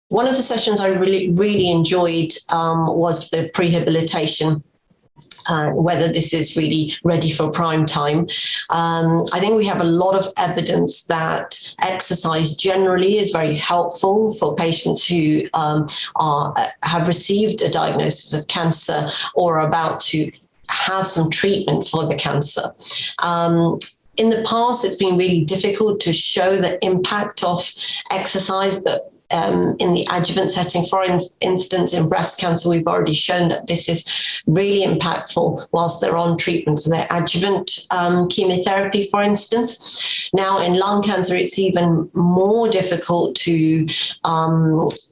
One of the sessions I really enjoyed was the prehabilitation. Whether this is really ready for prime time. I think we have a lot of evidence that exercise generally is very helpful for patients who have received a diagnosis of cancer or are about to have some treatment for the cancer. In the past, it's been really difficult to show the impact of exercise, but in the adjuvant setting, for instance, in breast cancer, we've already shown that this is really impactful whilst they're on treatment for their adjuvant chemotherapy, for instance. Now, in lung cancer, it's even more difficult to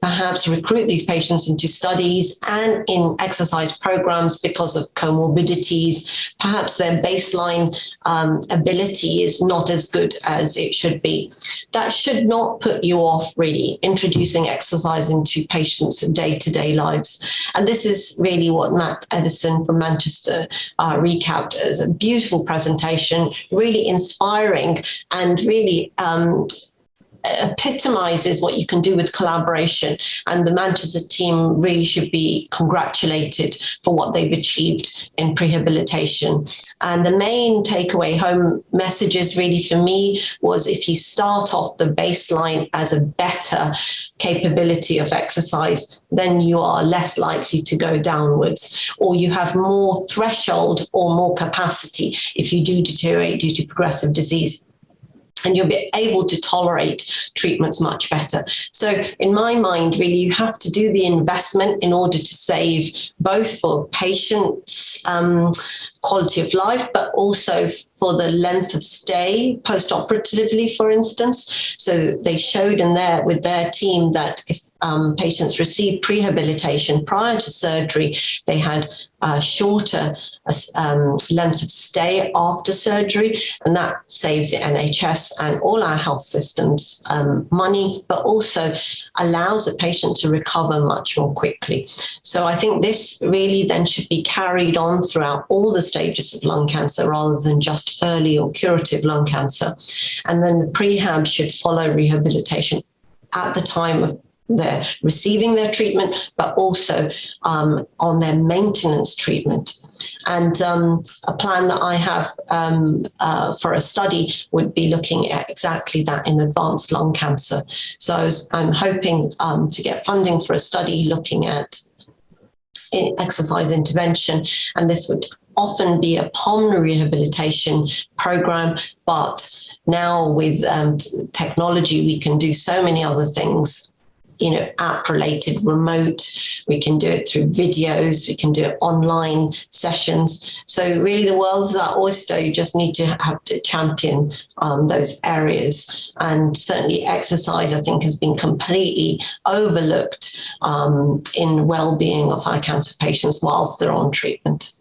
perhaps recruit these patients into studies and in exercise programs because of comorbidities. Perhaps their baseline ability is not as good as it should be. That should not put you off really introducing exercise into patients' day-to-day lives. And this is really what Matt Edison from Manchester recapped as a beautiful presentation, really inspiring and really epitomizes what you can do with collaboration. And the Manchester team really should be congratulated for what they've achieved in prehabilitation. And the main takeaway home messages really for me was, if you start off the baseline as a better capability of exercise, then you are less likely to go downwards, or you have more threshold or more capacity if you do deteriorate due to progressive disease. And you'll be able to tolerate treatments much better. So in my mind, really, you have to do the investment in order to save both for patients' quality of life, but also for the length of stay post-operatively, for instance. So they showed with their team that if patients received prehabilitation prior to surgery, they had a shorter length of stay after surgery, and that saves the NHS and all our health systems money, but also allows a patient to recover much more quickly. So I think this really then should be carried on throughout all the stages of lung cancer rather than just early or curative lung cancer. And then the prehab should follow rehabilitation at the time of they're receiving their treatment, but also on their maintenance treatment. And a plan that I have for a study would be looking at exactly that in advanced lung cancer. So I'm hoping to get funding for a study looking at exercise intervention, and this would often be a pulmonary rehabilitation program, but now with technology, we can do so many other things. App-related, remote, we can do it through videos, we can do it online sessions. So really the world's our oyster. You just need to have to champion those areas. And certainly exercise, I think, has been completely overlooked in well-being of our cancer patients whilst they're on treatment.